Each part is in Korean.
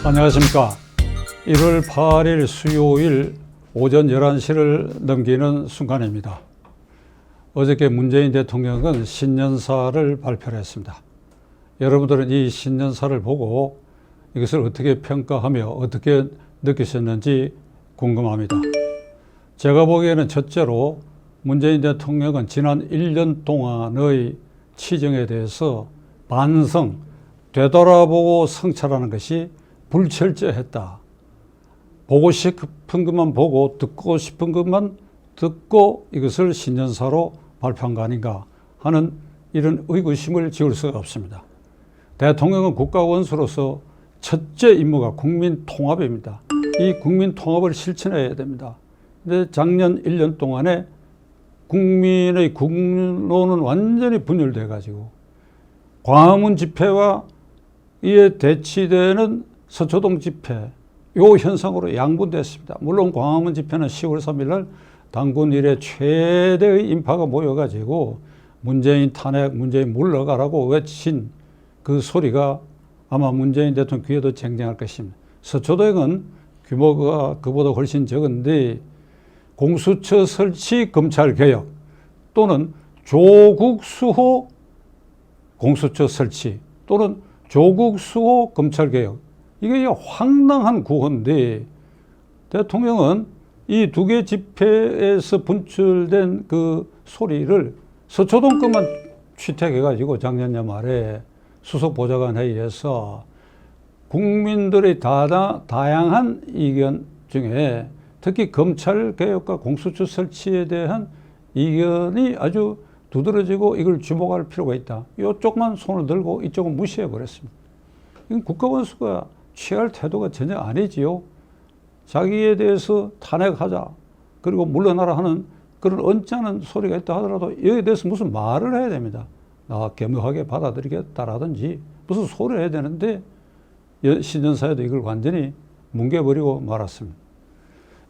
안녕하십니까. 1월 8일 수요일 오전 11시를 넘기는 순간입니다. 어저께 문재인 대통령은 신년사를 발표를 했습니다. 여러분들은 이 신년사를 보고 이것을 어떻게 평가하며 어떻게 느끼셨는지 궁금합니다. 제가 보기에는 첫째로 문재인 대통령은 지난 1년 동안의 치정에 대해서 반성, 되돌아보고 성찰하는 것이 불철저했다. 보고 싶은 것만 보고 듣고 싶은 것만 듣고 이것을 신년사로 발표한 거 아닌가 하는 이런 의구심을 지울 수가 없습니다. 대통령은 국가원수로서 첫째 임무가 국민 통합입니다. 이 국민 통합을 실천해야 됩니다. 근데 작년 1년 동안에 국민의 국론은 완전히 분열돼 가지고 광화문 집회와 이에 대치되는 서초동 집회, 요 현상으로 양분됐습니다. 물론 광화문 집회는 10월 3일 날 당군 이래 최대의 인파가 모여가지고 문재인 탄핵, 문재인 물러가라고 외친 그 소리가 아마 문재인 대통령 귀에도 쟁쟁할 것입니다. 서초동은 규모가 그보다 훨씬 적은데 공수처 설치 검찰 개혁 또는 조국 수호 공수처 설치 또는 조국 수호 검찰 개혁, 이게 황당한 구호인데 대통령은 이 두 개 집회에서 분출된 그 소리를 서초동 것만 취택해가지고 작년 말에 수석보좌관 회의에서 국민들의 다양한 의견 중에 특히 검찰 개혁과 공수처 설치에 대한 의견이 아주 두드러지고 이걸 주목할 필요가 있다. 이쪽만 손을 들고 이쪽은 무시해 버렸습니다. 이건 국가원수가 취할 태도가 전혀 아니지요. 자기에 대해서 탄핵하자 그리고 물러나라 하는 그런 언짢은 소리가 있다 하더라도 여기에 대해서 무슨 말을 해야 됩니다. 겸허하게 받아들이겠다라든지 무슨 소리를 해야 되는데 신년사에도 이걸 완전히 뭉개버리고 말았습니다.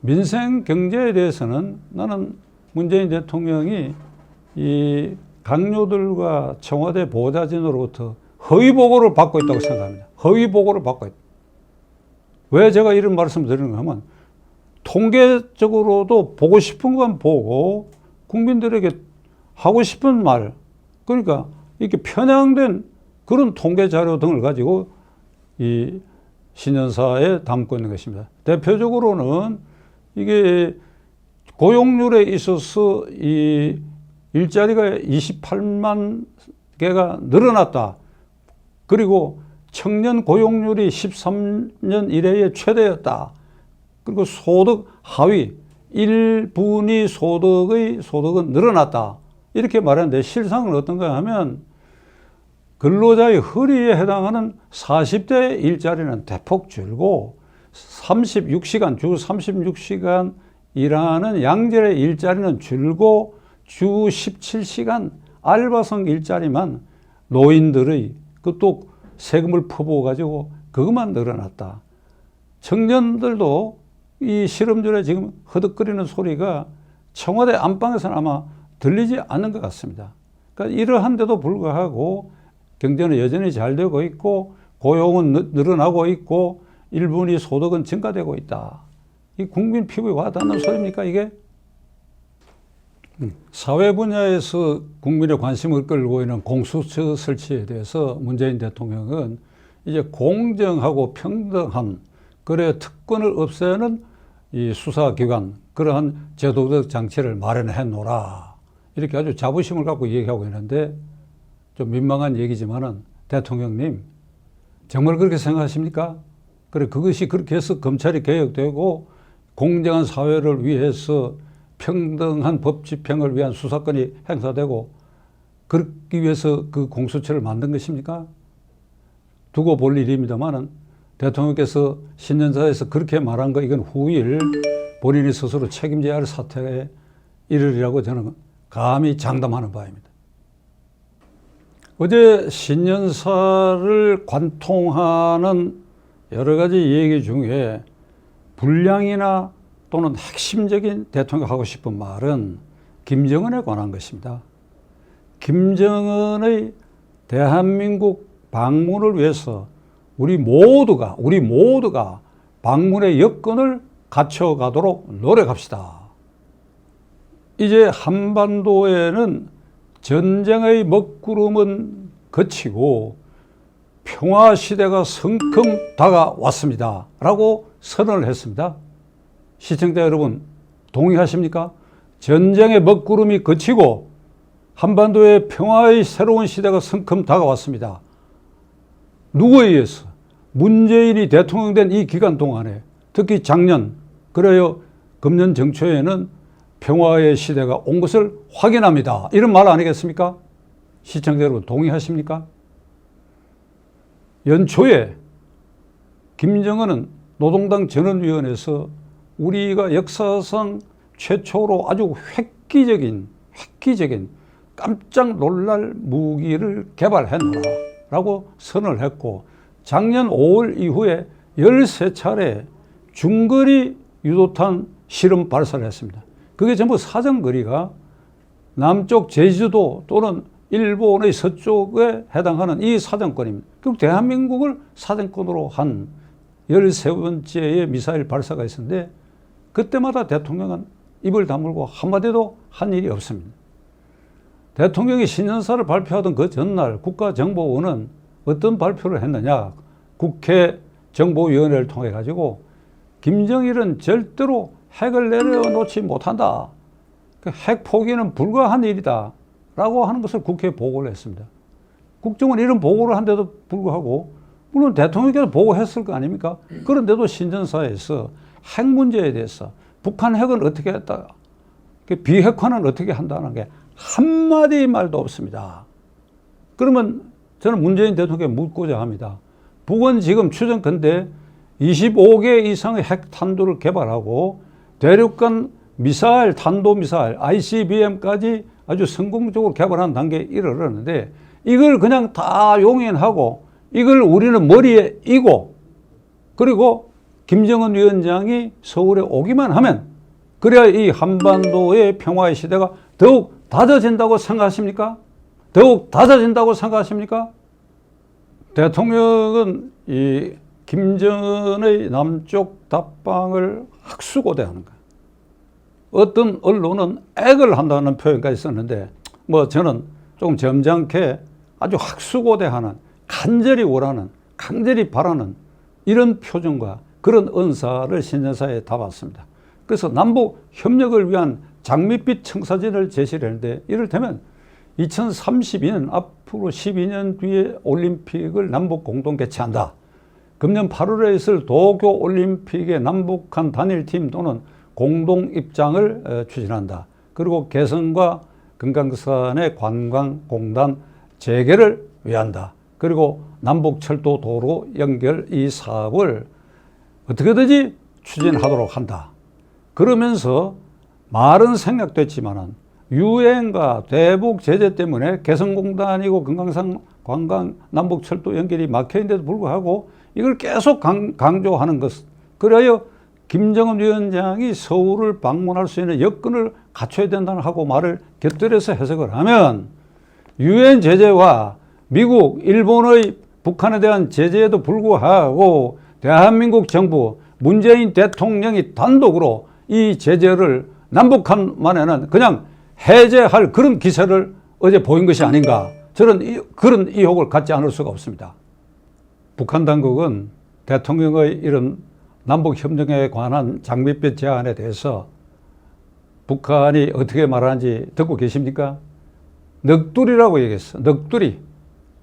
민생 경제에 대해서는 나는 문재인 대통령이 이 강요들과 청와대 보좌진으로부터 허위 보고를 받고 있다고 생각합니다. 허위 보고를 받고 있다. 왜 제가 이런 말씀을 드리는가 하면 통계적으로도 보고 싶은 건 보고 국민들에게 하고 싶은 말, 그러니까 이렇게 편향된 그런 통계 자료 등을 가지고 이 신년사에 담고 있는 것입니다. 대표적으로는 이게 고용률에 있어서 이 일자리가 28만 개가 늘어났다. 그리고 청년 고용률이 13년 이래에 최대였다. 그리고 소득 하위 1분위 소득은 늘어났다. 이렇게 말하는데 실상은 어떤가 하면 근로자의 허리에 해당하는 40대 일자리는 대폭 줄고 36시간, 주 36시간 일하는 양질의 일자리는 줄고 주 17시간 알바성 일자리만 노인들의 또 세금을 퍼부어가지고 그것만 늘어났다. 청년들도 이 실업률에 지금 허덕거리는 소리가 청와대 안방에서는 아마 들리지 않는 것 같습니다. 그러니까 이러한데도 불구하고 경제는 여전히 잘 되고 있고 고용은 늘어나고 있고 1분위 소득은 증가되고 있다. 이 국민 피부에 와닿는 소리입니까 이게? 사회 분야에서 국민의 관심을 끌고 있는 공수처 설치에 대해서 문재인 대통령은 이제 공정하고 평등한 그래 특권을 없애는 이 수사기관 그러한 제도적 장치를 마련해 놓으라. 이렇게 아주 자부심을 갖고 얘기하고 있는데 좀 민망한 얘기지만은 대통령님 정말 그렇게 생각하십니까? 그래 그것이 그렇게 해서 검찰이 개혁되고 공정한 사회를 위해서 평등한 법 집행을 위한 수사권이 행사되고 그러기 위해서 그 공수처를 만든 것입니까? 두고 볼 일입니다만은 대통령께서 신년사에서 그렇게 말한 거 이건 후일 본인이 스스로 책임져야 할 사태에 이르리라고 저는 감히 장담하는 바입니다. 어제 신년사를 관통하는 여러 가지 얘기 중에 분량이나 또는 핵심적인 대통령이 하고 싶은 말은 김정은에 관한 것입니다. 김정은의 대한민국 방문을 위해서 우리 모두가 방문의 여건을 갖춰가도록 노력합시다. 이제 한반도에는 전쟁의 먹구름은 그치고 평화 시대가 성큼 다가왔습니다. 라고 선언을 했습니다. 시청자 여러분, 동의하십니까? 전쟁의 먹구름이 그치고 한반도의 평화의 새로운 시대가 성큼 다가왔습니다. 누구에 의해서? 문재인이 대통령 된 이 기간 동안에, 특히 작년, 그래요 금년 정초에는 평화의 시대가 온 것을 확인합니다. 이런 말 아니겠습니까? 시청자 여러분, 동의하십니까? 연초에 김정은은 노동당 전원위원회에서 우리가 역사상 최초로 아주 획기적인 깜짝 놀랄 무기를 개발했노라라고 선언을 했고, 작년 5월 이후에 13차례 중거리 유도탄 실험 발사를 했습니다. 그게 전부 사정거리가 남쪽 제주도 또는 일본의 서쪽에 해당하는 이 사정권입니다. 결국 대한민국을 사정권으로 한 13번째의 미사일 발사가 있었는데, 그때마다 대통령은 입을 다물고 한마디도 한 일이 없습니다. 대통령이 신년사를 발표하던 그 전날 국가정보원은 어떤 발표를 했느냐? 국회 정보위원회를 통해 가지고 김정일은 절대로 핵을 내려놓지 못한다. 핵 포기는 불가한 일이다. 라고 하는 것을 국회에 보고를 했습니다. 국정원 이런 보고를 한데도 불구하고, 물론 대통령께서 보고했을 거 아닙니까? 그런데도 신년사에서 핵 문제에 대해서 북한 핵은 어떻게 했다, 비핵화는 어떻게 한다는 게 한마디 말도 없습니다. 그러면 저는 문재인 대통령께 묻고자 합니다. 북은 지금 추정컨대 25개 이상의 핵 탄두를 개발하고 대륙간 미사일, 탄도미사일, ICBM까지 아주 성공적으로 개발한 단계에 이르렀는데, 이걸 그냥 다 용인하고 이걸 우리는 머리에 이고, 그리고 김정은 위원장이 서울에 오기만 하면 그래야 이 한반도의 평화의 시대가 더욱 다져진다고 생각하십니까? 더욱 다져진다고 생각하십니까? 대통령은 이 김정은의 남쪽 답방을 학수고대하는 거예요. 어떤 언론은 액을 한다는 표현까지 썼는데, 뭐 저는 조금 점잖게 아주 학수고대하는, 간절히 원하는, 강절히 바라는 이런 표정과 그런 언사를 신년사에 담았습니다. 그래서 남북 협력을 위한 장밋빛 청사진을 제시를 했는데, 이를테면 2032년 앞으로 12년 뒤에 올림픽을 남북 공동 개최한다. 금년 8월에 있을 도쿄 올림픽의 남북한 단일팀 또는 공동 입장을 추진한다. 그리고 개성과 금강산의 관광공단 재개를 위한다. 그리고 남북철도 도로 연결 이 사업을 어떻게든지 추진하도록 한다. 그러면서 말은 생략됐지만은 유엔과 대북 제재 때문에 개성공단이고 금강산 관광 남북철도 연결이 막혀 있는데도 불구하고 이걸 계속 강조하는 것. 그래야 김정은 위원장이 서울을 방문할 수 있는 여건을 갖춰야 된다는 하고 말을 곁들여서 해석을 하면, 유엔 제재와 미국, 일본의 북한에 대한 제재에도 불구하고 대한민국 정부, 문재인 대통령이 단독으로 이 제재를 남북한만에는 그냥 해제할 그런 기세를 어제 보인 것이 아닌가. 저는 그런 의혹을 갖지 않을 수가 없습니다. 북한 당국은 대통령의 이런 남북협력에 관한 장밋빛 제안에 대해서 북한이 어떻게 말하는지 듣고 계십니까? 넋두리라고 얘기했어. 넋두리.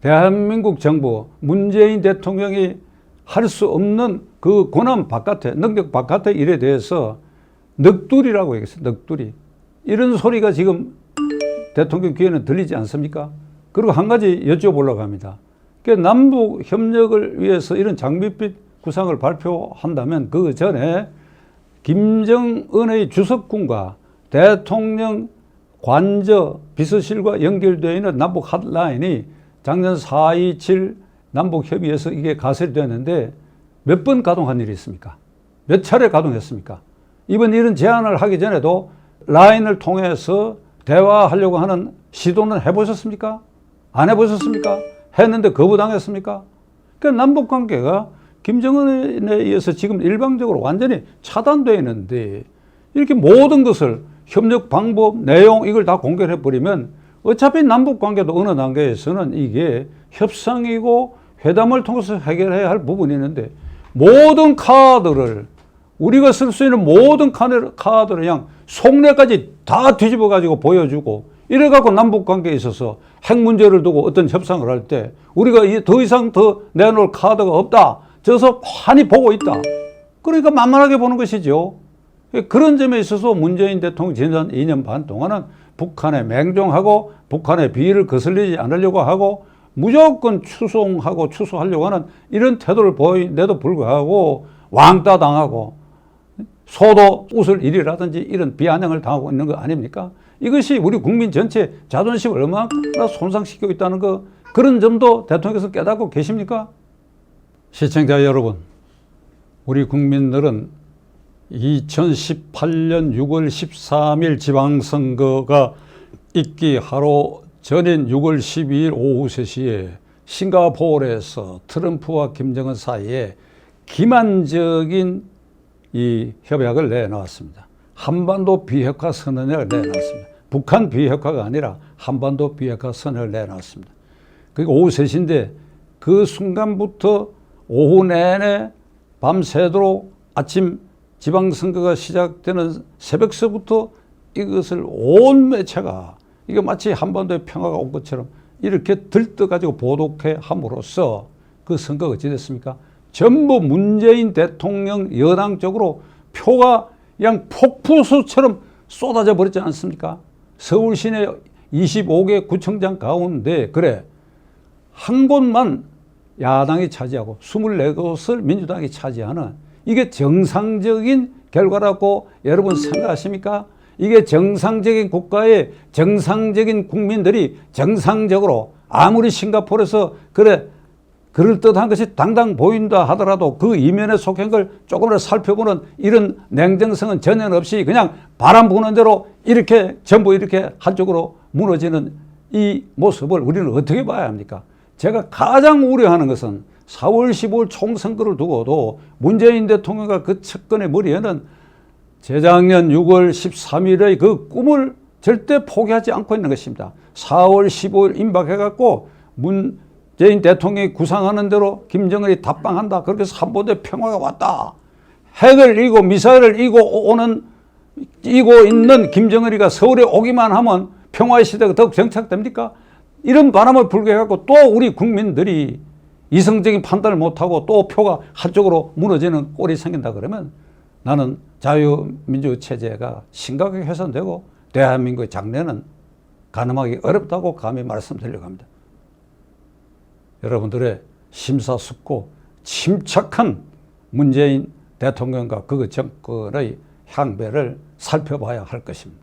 대한민국 정부, 문재인 대통령이 할 수 없는 그 권한 바깥에, 능력 바깥의 일에 대해서 넋두리라고 얘기했어. 넋두리. 이런 소리가 지금 대통령 귀에는 들리지 않습니까? 그리고 한 가지 여쭤보려고 합니다. 남북 협력을 위해서 이런 장밋빛 구상을 발표한다면 그 전에 김정은의 주석군과 대통령 관저 비서실과 연결되어 있는 남북 핫라인이 작년 4.27 남북협의에서 이게 가설이 되었는데 몇 번 가동한 일이 있습니까? 몇 차례 가동했습니까? 이번 이런 제안을 하기 전에도 라인을 통해서 대화하려고 하는 시도는 해보셨습니까? 안 해보셨습니까? 했는데 거부당했습니까? 그러니까 남북관계가 김정은에 의해서 지금 일방적으로 완전히 차단되어 있는데 이렇게 모든 것을 협력 방법, 내용 이걸 다 공개를 해버리면 어차피 남북관계도 어느 단계에서는 이게 협상이고 회담을 통해서 해결해야 할 부분이 있는데 모든 카드를 우리가 쓸 수 있는 모든 카드를 그냥 속내까지 다 뒤집어 가지고 보여주고 이래 갖고 남북관계에 있어서 핵 문제를 두고 어떤 협상을 할 때 우리가 더 이상 더 내놓을 카드가 없다. 저서 환히 보고 있다. 그러니까 만만하게 보는 것이죠. 그런 점에 있어서 문재인 대통령 지난 2년 반 동안은 북한에 맹종하고 북한의 비위를 거슬리지 않으려고 하고 무조건 추송하고 추수하려고 하는 이런 태도를 보이는데도 불구하고 왕따 당하고 소도 웃을 일이라든지 이런 비아냥을 당하고 있는 거 아닙니까? 이것이 우리 국민 전체 자존심을 얼마나 손상시키고 있다는 거 그런 점도 대통령께서 깨닫고 계십니까? 시청자 여러분, 우리 국민들은 2018년 6월 13일 지방선거가 있기 하루 전인 6월 12일 오후 3시에 싱가포르에서 트럼프와 김정은 사이에 기만적인 이 협약을 내놓았습니다. 한반도 비핵화 선언을 내놨습니다. 북한 비핵화가 아니라 한반도 비핵화 선언을 내놨습니다. 그리고 오후 3시인데 그 순간부터 오후 내내 밤새도록 아침 지방선거가 시작되는 새벽서부터 이것을 온 매체가 이거 마치 한반도의 평화가 온 것처럼 이렇게 들떠가지고 보도해 함으로써 그 선거가 어찌 됐습니까? 전부 문재인 대통령 여당 쪽으로 표가 그냥 폭풍수처럼 쏟아져 버렸지 않습니까? 서울 시내 25개 구청장 가운데 그래 한 곳만 야당이 차지하고 24곳을 민주당이 차지하는 이게 정상적인 결과라고 여러분 생각하십니까? 이게 정상적인 국가의 정상적인 국민들이 정상적으로 아무리 싱가포르에서 그래 그럴듯한 것이 당당 보인다 하더라도 그 이면에 속한 걸 조금이라도 살펴보는 이런 냉정성은 전혀 없이 그냥 바람 부는 대로 이렇게 전부 이렇게 한쪽으로 무너지는 이 모습을 우리는 어떻게 봐야 합니까? 제가 가장 우려하는 것은 4월 15일 총선거를 두고도 문재인 대통령과 그 측근의 머리에는 재작년 6월 13일의 그 꿈을 절대 포기하지 않고 있는 것입니다. 4월 15일 임박해갖고 문재인 대통령이 구상하는 대로 김정은이 답방한다. 그렇게 해서 한반도에 평화가 왔다. 핵을 이고 미사일을 이고 있는 김정은이가 서울에 오기만 하면 평화의 시대가 더욱 정착됩니까? 이런 바람을 불게 해갖고 또 우리 국민들이 이성적인 판단을 못하고 또 표가 한쪽으로 무너지는 꼴이 생긴다 그러면 나는 자유민주 체제가 심각하게 훼손되고 대한민국의 장래는 가늠하기 어렵다고 감히 말씀드리려고 합니다. 여러분들의 심사숙고 침착한 문재인 대통령과 그 정권의 향배를 살펴봐야 할 것입니다.